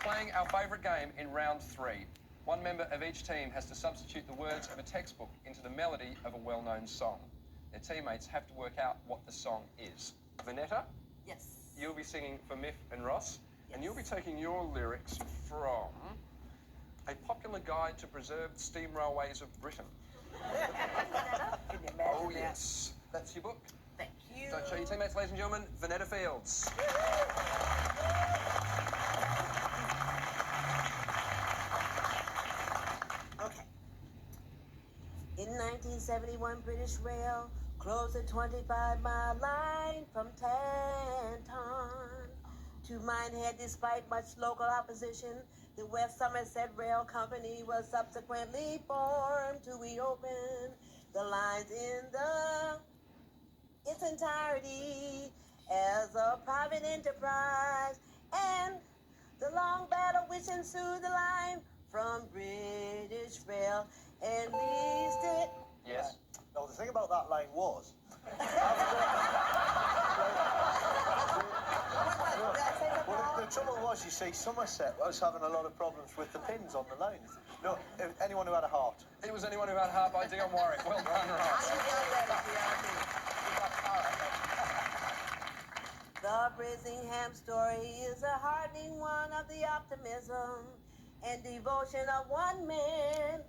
playing our favourite game in round 3. One member of each team has to substitute the words of a textbook into the melody of a well-known song. Their teammates have to work out what the song is. Venetta? Yes. You'll be singing for Miff and Ross, Yes. and you'll be taking your lyrics from A Popular Guide to Preserved Steam Railways of Britain. Can you imagine Oh, that? yes. That's your book. Thank you. Don't show your teammates, ladies and gentlemen. Venetta Fields. Okay. In 1971, British Rail closed a 25-mile line from Tanton to Minehead despite much local opposition. The West Somerset Rail Company was subsequently formed to reopen the lines in its entirety as a private enterprise, and the long battle which ensued the line from British Rail and leased it. Yes. No, the thing about that line was... Well, the trouble was, you see, Somerset was having a lot of problems with the pins on the lines. No, anyone who had a heart. It was Anyone Who Had a Heart by Dion Warwick. Well done, Ross. The Brissingham story is a heartening one of the optimism and devotion of one man,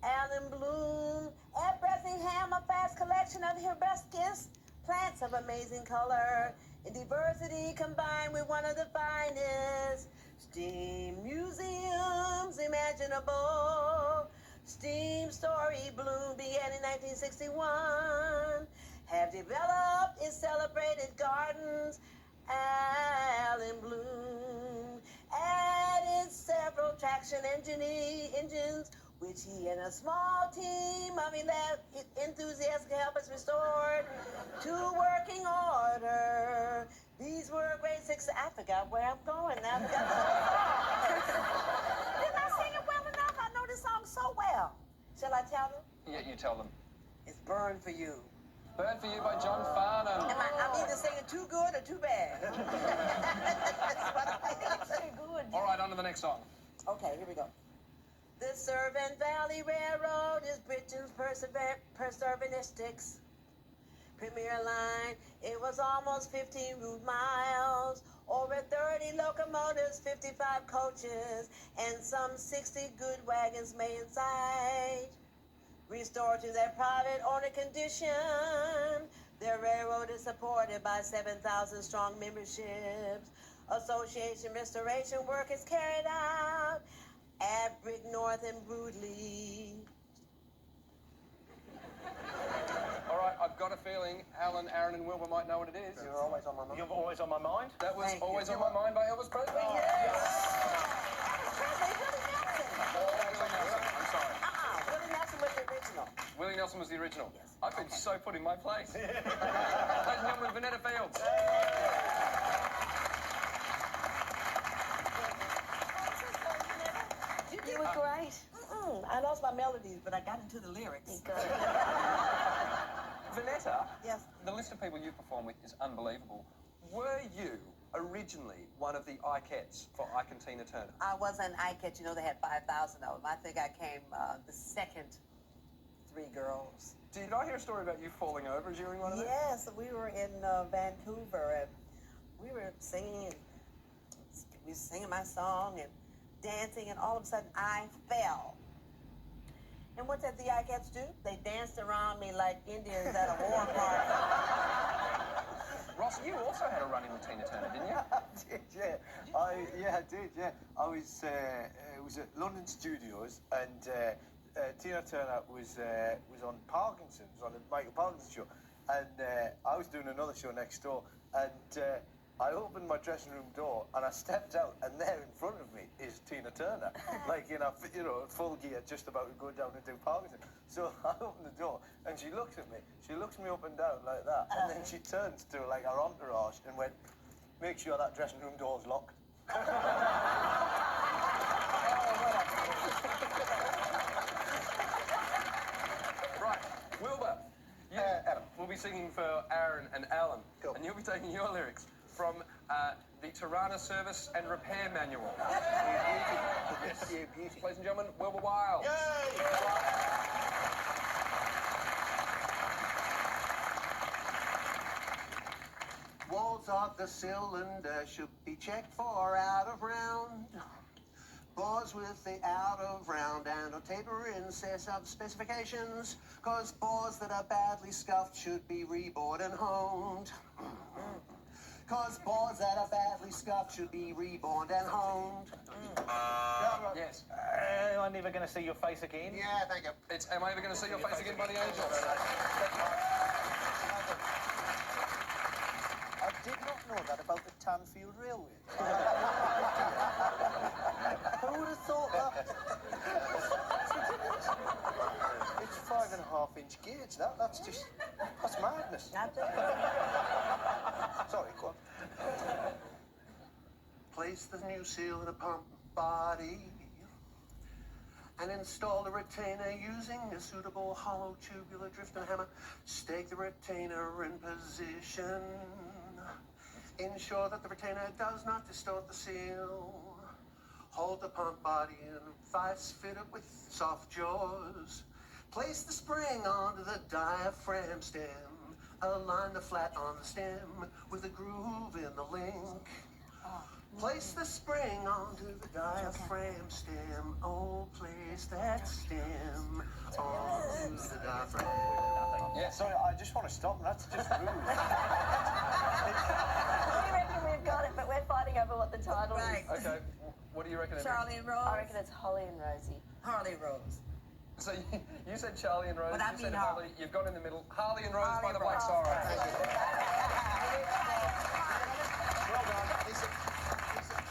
Alan Bloom. At Brissingham, a vast collection of hibiscus plants of amazing color and diversity combined with one of the finest steam museums imaginable. Steam Story Bloom began in 1961, have developed its celebrated gardens, Alan Bloom added several traction engines, which he and a small team of enthusiastic helpers restored to working order. These were a great success. I forgot where I'm going now. I forgot the song. Didn't I sing it well enough? I know this song so well. Shall I tell them? Yeah, you tell them. It's Burn for You. Burn for You by John Farnham. I'm either singing too good or too bad. I think it's too good. All right, on to the next song. Okay, here we go. The Servant Valley Railroad is Britain's preservatistics premier line. It was almost 15 route miles, over 30 locomotives, 55 coaches, and some 60 good wagons made inside. Restored to their private owner condition, their railroad is supported by 7,000 strong memberships. Association restoration work is carried out at Brick North and Woodley. All right, I've got a feeling Alan, Aaron, and Wilbur might know what it is. You're always on my mind. You're always on my mind? That was Thank Always you. on My Mind by Elvis Presley. Yes! I'm sorry. Willie Nelson was the original. Willie Nelson was the original. Yes. I've been so put in my place. Ladies and gentlemen, Venetta Fields. You were great. I lost my melodies, but I got into the lyrics. Vanetta, Yes. the list of people you perform with is unbelievable. Were you originally one of the Ikettes for Ike and Tina Turner? I was an Ike, you know, they had 5,000 of them. I think I came the second 3 girls. Did I hear a story about you falling over during one of them? Yes, we were in Vancouver, and we were singing, and we were singing my song and dancing, and all of a sudden I fell. And what did the Ikettes do? They danced around me like Indians at a war party. Ross, you also had a run-in with Tina Turner, didn't you? I did, yeah. I did, yeah. I was, it was at London Studios, and Tina Turner was on Parkinson's, on the Michael Parkinson show, and I was doing another show next door, and I opened my dressing room door and I stepped out, and there in front of me is Tina Turner, like in a full gear, just about to go down and do Parkinson. So I opened the door and she looks at me. She looks me up and down like that, and then she turns to like her entourage and went, "Make sure that dressing room door's locked." Right, Wilbur, you, Adam, will be singing for Aaron and Alan, Cool. and you'll be taking your lyrics from The Tirana Service and Repair Manual. Yes. Yeah, beauty. Ladies and gentlemen, Wilbur Wilde. Yay! Walls of the cylinder should be checked for out of round. Bores with the out of round and a taper in says of specifications, cause bores that are badly scuffed should be rebored and honed. Cause bores that are badly scuffed should be reborn and honed. Yes. I'm never going to see your face again. Yeah, thank you. It's Am I ever going to see your face again, Buddy Angel? I did not know that about the Tanfield Railway. Who would have thought that? It's 5.5-inch gauge. That's madness. That's it. Sorry, go on. Place the new seal in a pump body and install the retainer using a suitable hollow tubular drifting hammer. Stake the retainer in position. Ensure that the retainer does not distort the seal. Hold the pump body in vice fitted with soft jaws. Place the spring onto the diaphragm stem. Align the flat on the stem with a groove in the link. Place the spring onto the diaphragm stem. Oh, place that stem onto the diaphragm. Yes. Sorry, I just want to stop. That's just rude. We reckon we've got it, but we're fighting over what the title Right. is. Okay, what do you reckon it is? Charlie and Rose. I reckon it's Holly and Rosie. Harley Rose. So you said Charlie and Rose, Well, that'd you said be Holly, you've got in the middle. Harley and Rose by Harley the and Black Rose. Sorrow. Well done. These are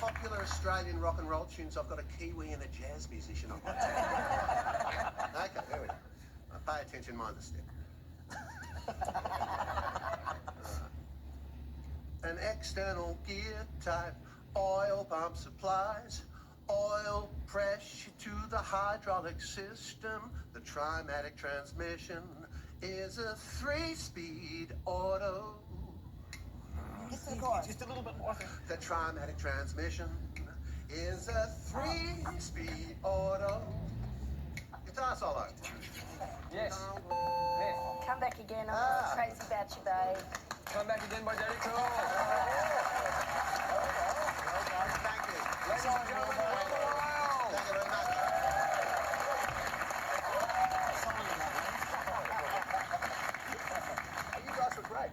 popular Australian rock and roll tunes. I've got a Kiwi and a jazz musician on my team. Okay, there we go. Pay attention, mind the step. An external gear type, oil pump supplies, oil pressure to the hydraulic system. The trimatic transmission is a 3-speed auto. Just a little bit more. The trimatic transmission is a 3-speed auto. Guitar solo. Yes. Yes. Come back again. I'm crazy about you, babe. Come back again by Daddy Cool. Thank you. Ladies and gentlemen, Wilbur Wilde. Thank you very much. You guys were great.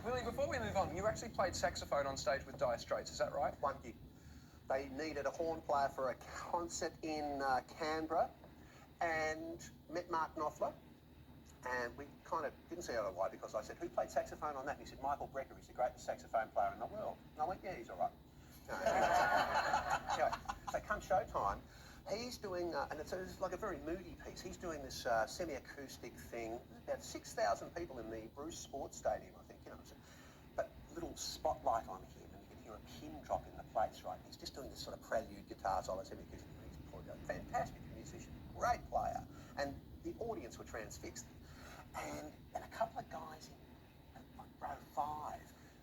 Willie, before we move on, you actually played saxophone on stage with Dire Straits, is that right? One gig. They needed a horn player for a concert in Canberra and met Mark Knopfler. And we kind of didn't see eye to eye because I said, who played saxophone on that? And he said, Michael Brecker. He's the greatest saxophone player in the world. And I went, yeah, he's all right. Anyway, so come showtime, he's doing, and it's like a very moody piece. He's doing this semi-acoustic thing. About 6,000 people in the Bruce Sports Stadium, I think. You know, but little spotlight on him, and you can hear a pin drop in the place, right? He's just doing this sort of prelude guitar solo, semi-acoustic. He's a fantastic musician, great player, and the audience were transfixed. And a couple of guys in like row 5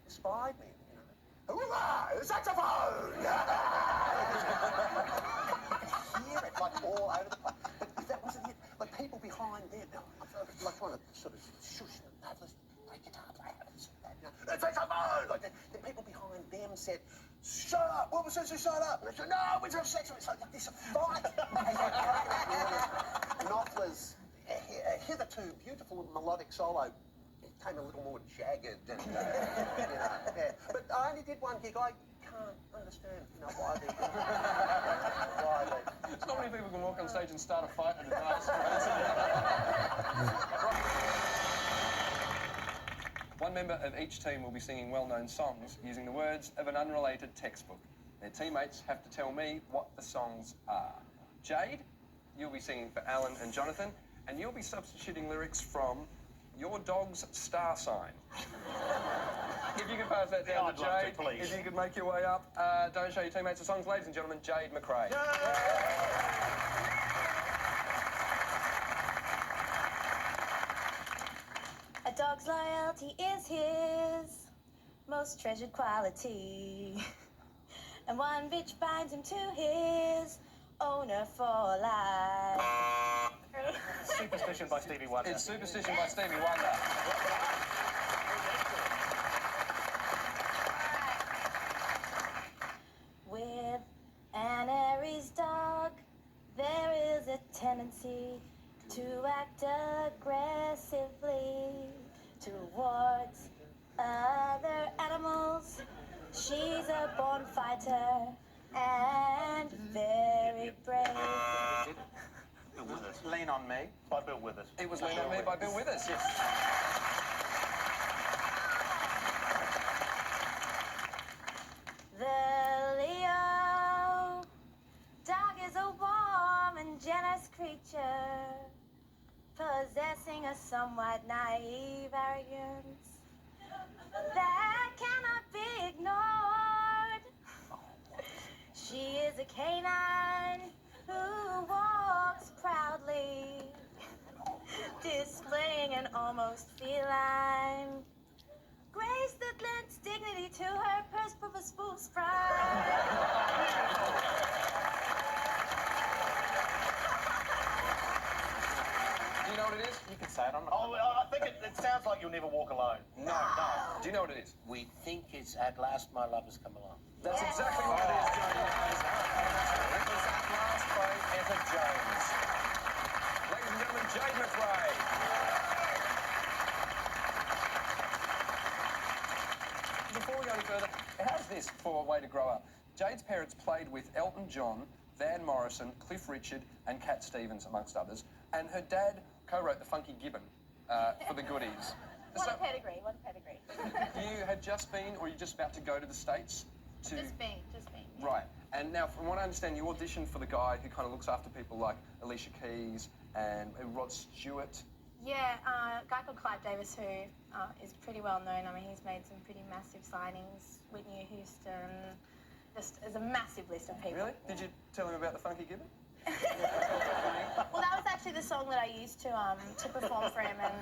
spied me, you know. Hurrah! The saxophone! Hear it like all over the place. But that wasn't it. Like people behind them, like trying to sort of shush them. No, listen, great guitar player. The saxophone! Like the people behind them said, shut up! Wilbur says to shut up! And they said, no, we're just saxophone. It's like this fight. Knopfler's hitherto beautiful melodic solo came a little more jagged and, you know, yeah. But I only did one gig. I can't understand, you know, why they... It's not many people can walk on stage and start a fight at a Dire Straits. One member of each team will be singing well-known songs using the words of an unrelated textbook. Their teammates have to tell me what the songs are. Jade, you'll be singing for Alan and Jonathan, and you'll be substituting lyrics from Your Dog's Star Sign. If you could pass that down to Jade, if you could make your way up. Don't show your teammates the songs. Ladies and gentlemen, Jade Mccrae. A dog's loyalty is his most treasured quality. And one bitch binds him to his owner for life. Superstition by Stevie Wonder. It's Superstition by Stevie Wonder. With an Aries dog, there is a tendency to act aggressively towards other animals. She's a born fighter and very brave. Bill Withers. Lean on Me by Bill Withers. It was Lean on Me by Bill Withers, yes. The Leo dog is a warm and generous creature, possessing a somewhat naive arrogance that cannot be ignored. She is a canine who walks proudly, displaying an almost feline grace that lends dignity to her purposeful sprite. Do you know what it is? You can say it. I'm not. Oh, I think it sounds like You'll Never Walk Alone. No. Do you know what it is? We think it's At Last My Love Has Come Along. That's exactly what it is, Johnny. It was At Last by Etta Jones. Ladies and gentlemen, Jade Mccrae. Before we go any further, how's this for a way to grow up? Jade's parents played with Elton John, Van Morrison, Cliff Richard, and Cat Stevens, amongst others. And her dad co-wrote The Funky Gibbon for the Goodies. What a pedigree, what a pedigree. You had just been, or you're just about to go to the States? Just been. Yeah. Right. And now, from what I understand, you auditioned for the guy who kind of looks after people like Alicia Keys and Rod Stewart. Yeah, a guy called Clive Davis who is pretty well known. I mean, he's made some pretty massive signings. Whitney Houston, just as a massive list of people. Really? Did you tell him about the Funky Gibbon? Well, that was actually the song that I used to perform for him, and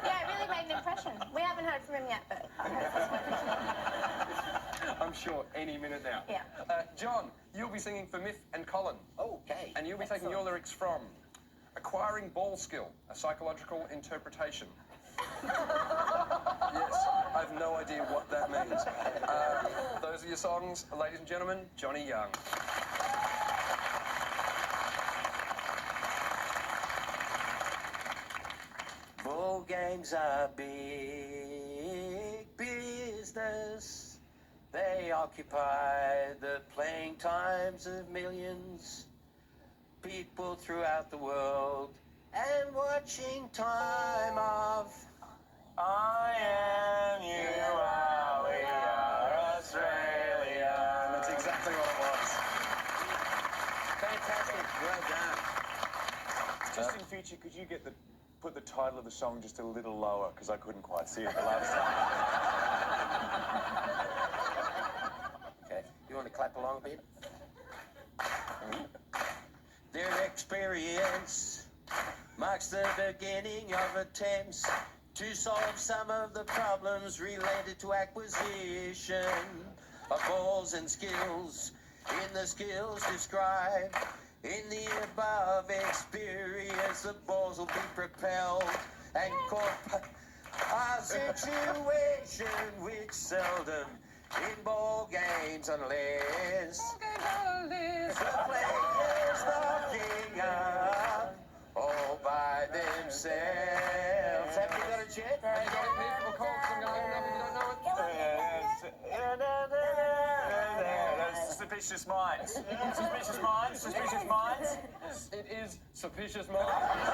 yeah, it really made an impression. We haven't heard from him yet, but I'm sure any minute now. Yeah. John, you'll be singing for Miff and Colin. Okay. And you'll be taking your lyrics from Acquiring Ball Skill, a Psychological Interpretation. Yes, I have no idea what that means. Those are your songs, ladies and gentlemen, Johnny Young. Ball games are big business. They occupy the playing times of millions. People throughout the world and watching time of I am you are, we are Australia. And that's exactly what it was. Fantastic, well done. Just in future, could you put the title of the song just a little lower, because I couldn't quite see it the last time. Okay, you want to clap along a bit? Their experience marks the beginning of attempts to solve some of the problems related to acquisition of balls and skills. In the skills described in the above experience, the balls will be propelled and caught a situation which seldom in ball games unless the players looking up all by themselves. Have you got a jet? Have you got it, Miff or Colin? I'm going to open up if you don't know it. Suspicious Minds. Suspicious Minds. Suspicious Minds. It is Suspicious Minds.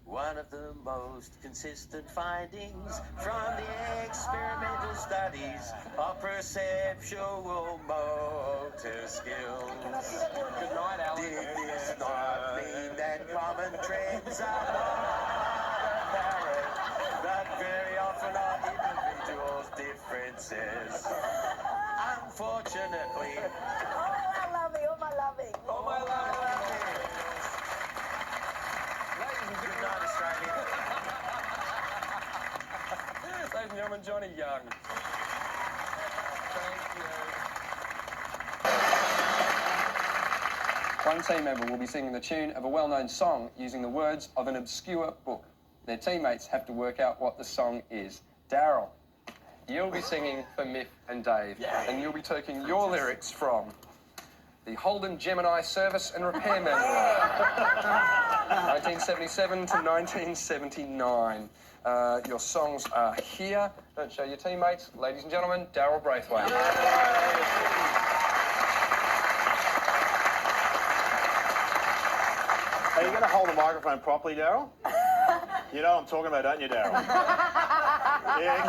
One of the most consistent findings from the experimental studies of perceptual motor skills. Good night, Alan. Did this not mean that common trends are not apparent, but very often are individuals' differences? Unfortunately, oh my lovey. oh my lovely. and Johnny Young. Thank you. One team member will be singing the tune of a well-known song using the words of an obscure book. Their teammates have to work out what the song is. Daryl, you'll be singing for Miff and Dave, and you'll be taking your lyrics from the Holden Gemini Service and Repair Manual, 1977 to 1979. Your songs are here. Don't show your teammates. Ladies and gentlemen, Daryl Braithwaite. Are you going to hold the microphone properly, Daryl? You know what I'm talking about, don't you, Daryl? Yeah.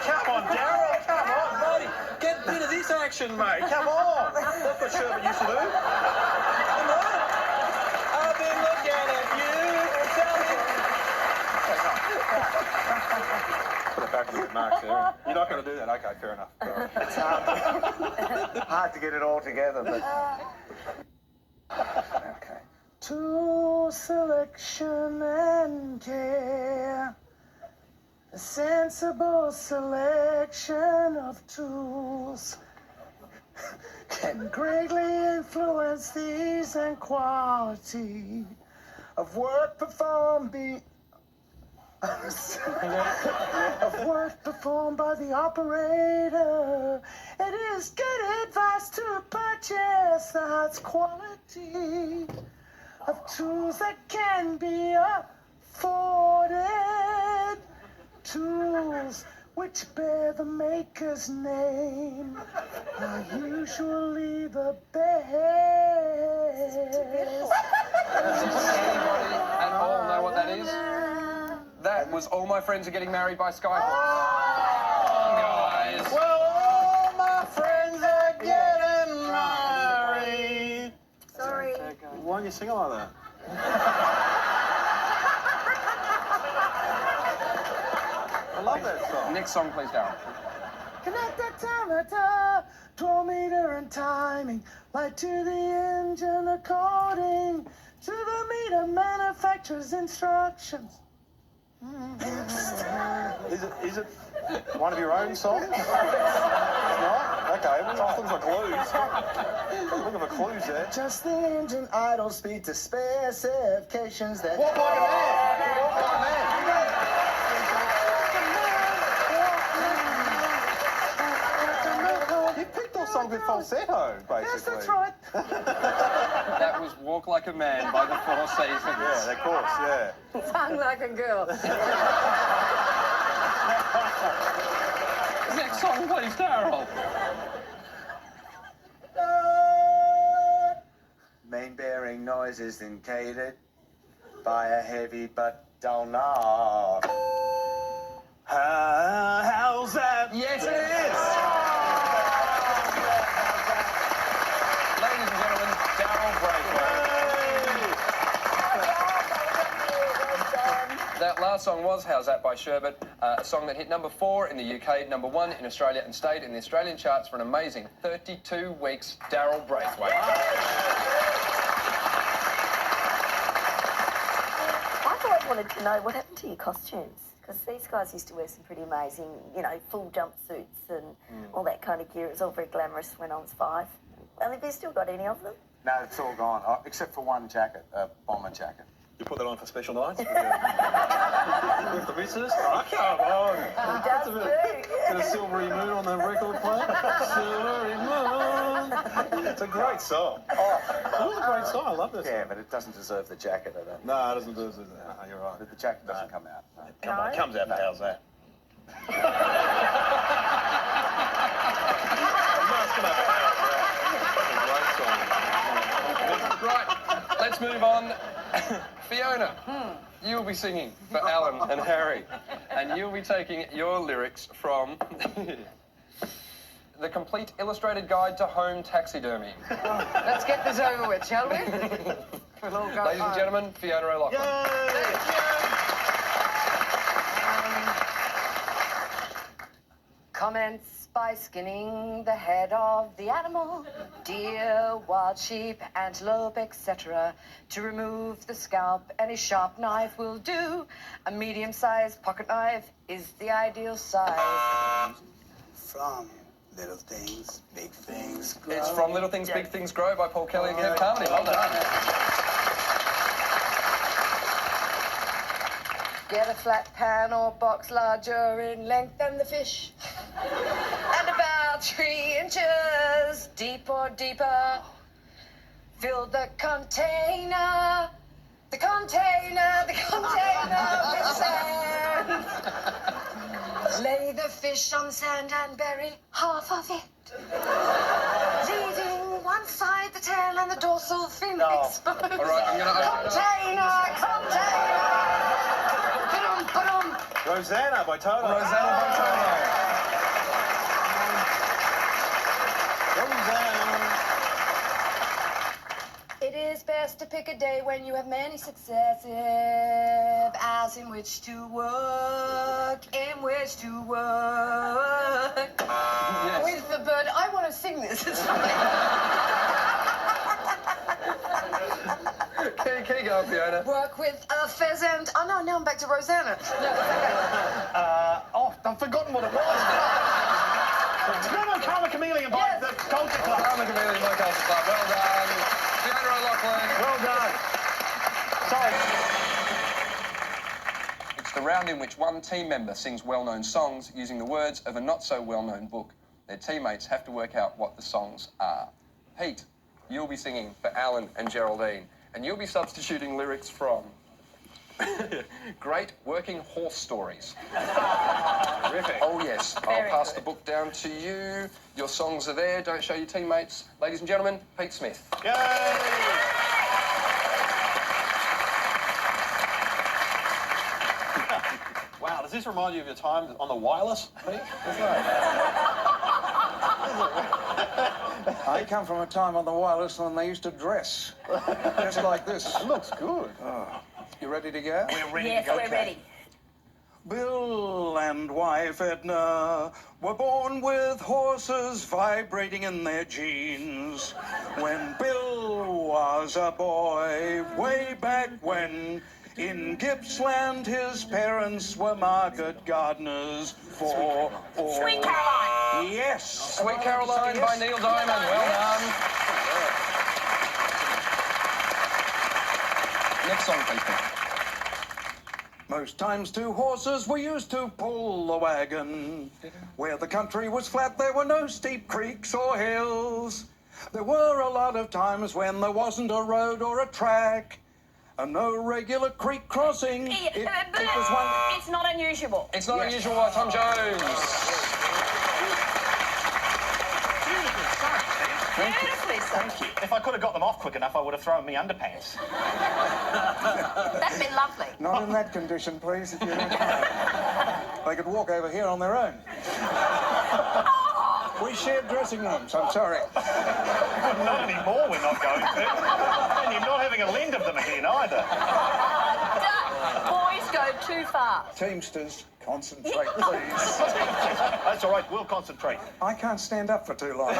Come on, Daryl. Come on, buddy. Get rid of this action, mate. Come on. That's what Sherbet used to do. Come on. I've been looking at you. Put it back a bit, Mark, there. You're not going to do that? Okay, fair enough. It's hard to get it all together, but... Okay. To selection and care, a sensible selection of tools can greatly influence the ease and quality of work performed by the operator. It is good advice to purchase the highest quality of tools that can be afforded. Tools which bear the maker's name are usually the best. Does anybody at all know what that is? That was All My Friends Are Getting Married by Skyhawks. Guys. Well, all my friends are getting married. Sorry. Why don't you sing it like that? I love that song. Next song, please, Daryl. Connect the timer, 12 meter and timing, light to the engine according to the meter manufacturer's instructions. Is it one of your own songs? No? Okay, well, I'm looking for clues. I'm looking for clues there. Just the engine idle speed to specifications that... Walk like a man! Walk like a man! You picked those songs with falsetto, basically. Yes, that's right. That was Walk Like a Man by the Four Seasons. Yeah, of course, yeah. Sung like a girl. Next song, please, Daryl. Main bearing noise is indicated by a heavy but dull knob. How's that? Yes, it is. Ladies and gentlemen, Daryl Braithwaite. That last song was How's That by Sherbet, a song that hit number 4 in the UK, number 1 in Australia, and stayed in the Australian charts for an amazing 32 weeks. Daryl Braithwaite. I've always wanted to know what happened to your costumes, because these guys used to wear some pretty amazing, you know, full jumpsuits and all that kind of gear. It was all very glamorous when I was 5. Well, have you still got any of them? No, it's all gone, except for one jacket, a bomber jacket. You put that on for special nights? With the missus? Oh, come on. He does too. Got a silvery moon on the record player. Silvery moon. It's a great song. Oh, it was a great song. I love this Yeah, song. but it doesn't deserve the jacket, I don't. No, it doesn't do it. No, you're right. The jacket doesn't come out. No. Come on, it comes out. How's that? Right, let's move on. Fiona, you'll be singing for Alan and Harry, and you'll be taking your lyrics from The Complete Illustrated Guide to Home Taxidermy. Let's get this over with, shall we? We'll all go Ladies and home. gentlemen, Fiona O'Loughlin. Commence by skinning the head of the animal, deer, wild sheep, antelope, etc. To remove the scalp, any sharp knife will do. A medium-sized pocket knife is the ideal size. From Little Things, Big Things Grow. It's From Little Things, Big Things Grow by Paul Kelly and Kev Carmody. Well done. Get a flat pan or box larger in length than the fish, and about 3 inches deep or deeper. Fill the container with sand. Lay the fish on sand and bury half of it, leaving one side, the tail, and the dorsal fin exposed. All right, Container! Rosanna by Toto. Rosanna by Toto. It is best to pick a day when you have many successive hours in which to work, Yes. with the bird. I want to sing this. It's funny. Can you go, Fiona? Work with a pheasant. Oh no, now I'm back to Rosanna. No, I've forgotten what it was. It's not on Karma Chameleon by the Culture Club. Karma Chameleon by Culture Club. Well done. Fiona O'Loughlin. Well done. Sorry. It's the round in which one team member sings well-known songs using the words of a not-so-well-known book. Their teammates have to work out what the songs are. Pete, you'll be singing for Alan and Geraldine, and you'll be substituting lyrics from Great Working Horse Stories. Terrific. Oh, yes. I'll pass the book down to you. Your songs are there. Don't show your teammates. Ladies and gentlemen, Pete Smith. Yay! Wow, does this remind you of your time on the wireless, Pete? I come from a time on the wireless when they used to dress. Just like this. It looks good. Oh. You ready to go? We're ready Yes, to go. we're ready. Bill and wife Edna were born with horses vibrating in their genes. When Bill was a boy, way back when, in Gippsland his parents were market gardeners for all... Sweet Caroline. Yes. Sweet Caroline by Neil Diamond. Well done. Next song, please. Most times 2 horses were used to pull the wagon. Where the country was flat, there were no steep creeks or hills. There were a lot of times when there wasn't a road or a track, and no regular creek crossing. It was one... It's not unusual. It's not unusual by Tom Jones. Beautifully sung. Thank you. If I could have got them off quick enough, I would have thrown me underpants. That's been lovely. Not in that condition, please, if you don't mind. They could walk over here on their own. We shared dressing rooms, I'm sorry. Not anymore, we're not going to. And you're not having a lend of them again either. Boys go too far. Teamsters, concentrate, please. That's all right, we'll concentrate. I can't stand up for too long.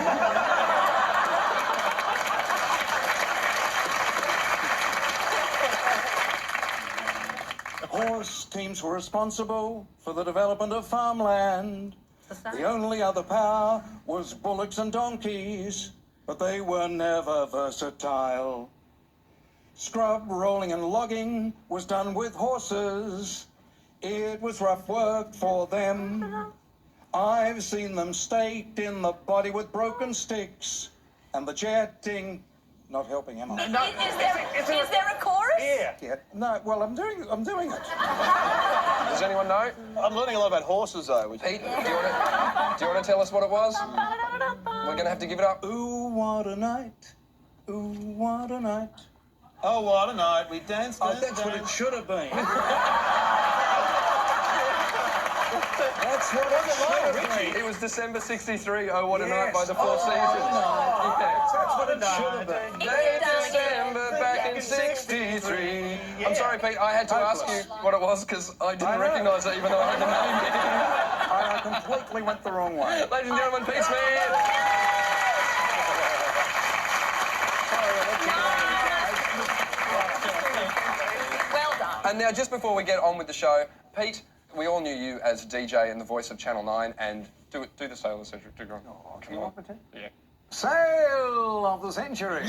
Horse teams were responsible for the development of farmland. The only other power was bullocks and donkeys, but they were never versatile. Scrub rolling and logging was done with horses. It was rough work for them. I've seen them staked in the body with broken sticks, and the jetting... Not helping, am I? Is there a chorus? Yeah. No, well, I'm doing it. Does anyone know? I'm learning a lot about horses, though. Pete, do you want to tell us what it was? We're going to have to give it up. Ooh, what a night. Ooh, what a night. Oh, what a night. We danced. Oh, that's what it should have been. That's what it should have been. It was December 63, Oh What a Night by the Four Oh, Seasons. yeah. That's what it should have been. December back in 63. I'm sorry, Pete, I had to ask you what it was because I didn't recognise it even though I had the name. completely went the wrong way. Ladies and gentlemen, Pete Smith. Well done. And now, just before we get on with the show, Pete, we all knew you as DJ and the voice of Channel 9, and do the sale of the century. Oh, come on. Yeah. Sale of the century.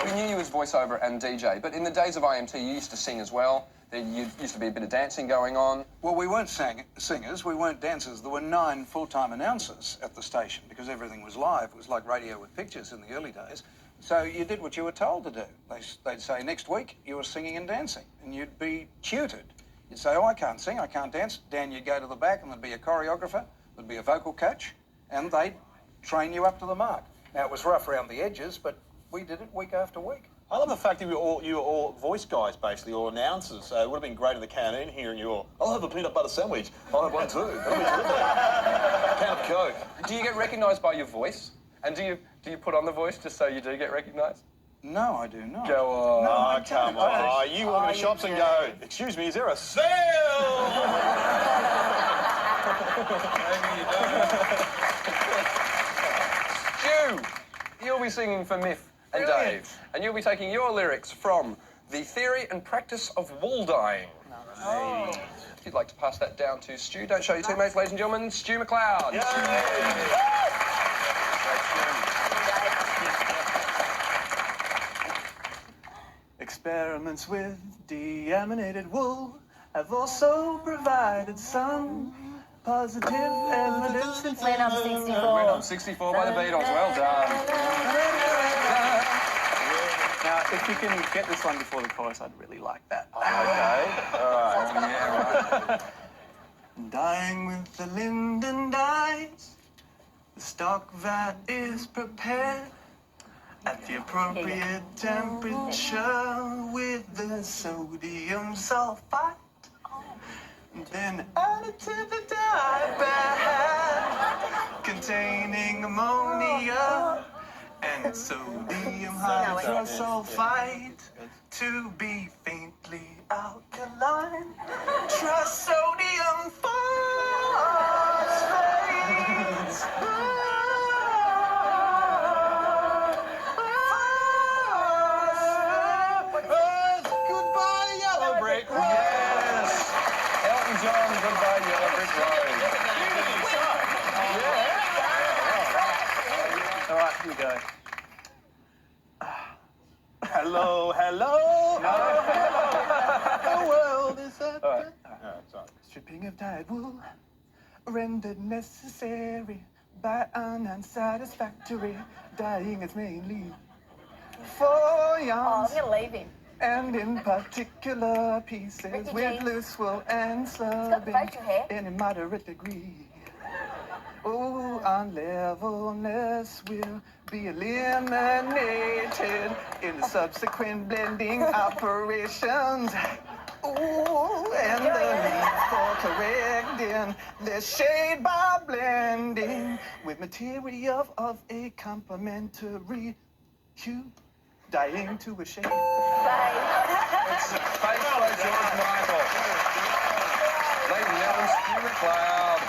We knew you as voiceover and DJ, but in the days of IMT, you used to sing as well. There used to be a bit of dancing going on. Well, we weren't singers, we weren't dancers. There were 9 full-time announcers at the station because everything was live. It was like radio with pictures in the early days. So you did what you were told to do. They'd say, next week, you were singing and dancing, and you'd be tutored. You'd say, oh, I can't sing, I can't dance. Dan, you'd go to the back, and there'd be a choreographer, there'd be a vocal coach, and they'd train you up to the mark. Now, it was rough around the edges, but we did it week after week. I love the fact that you were all voice guys, basically, or announcers. So it would have been great in the canteen hearing you all, I'll have a peanut butter sandwich. I'll have one too. That'll be terrific. Pound of Coke. Do you get recognised by your voice? And do you put on the voice just so you do get recognised? No, I do not. Go on. No, Oh, come on. You walk into shops and go, excuse me, is there a sale? Stu, you'll be singing for Miff and Dave, and you'll be taking your lyrics from The Theory and Practice of Walldying. Oh. If you'd like to pass that down to Stu, don't show your teammates, ladies and gentlemen, Stu MacLeod. Experiments with deaminated wool have also provided some positive evidence. Went on 64. Went on 64 by the Beatles. Well done. Now, if you can get this one before the chorus, I'd really like that. Okay. All right. Yeah, right. Dyeing with the linden dyes, the stock vat is prepared at the appropriate temperature with the sodium sulfite. Then add it to the dye bag containing ammonia and sodium hydrosulfite to be faintly alkaline. Trisodium phosphates. Goodbye, Yellow Brick Road. Yes. Elton John, Goodbye Yellow Brick Road. All right, here we go. Hello, hello. The world is at Stripping of dyed wool rendered necessary by an unsatisfactory dyeing is mainly for Oh, yarns I'm going to leave him. and in particular pieces Ricky with Jade. loose wool and He's got slubbing facial hair. in a moderate degree. Oh, unlevelness will be eliminated in the subsequent blending operations. Ooh, and the need for correcting the shade by blending with material of a complementary hue, dyeing to a shade. It's Face by George Michael. Ladies and gentlemen, Stu MacLeod.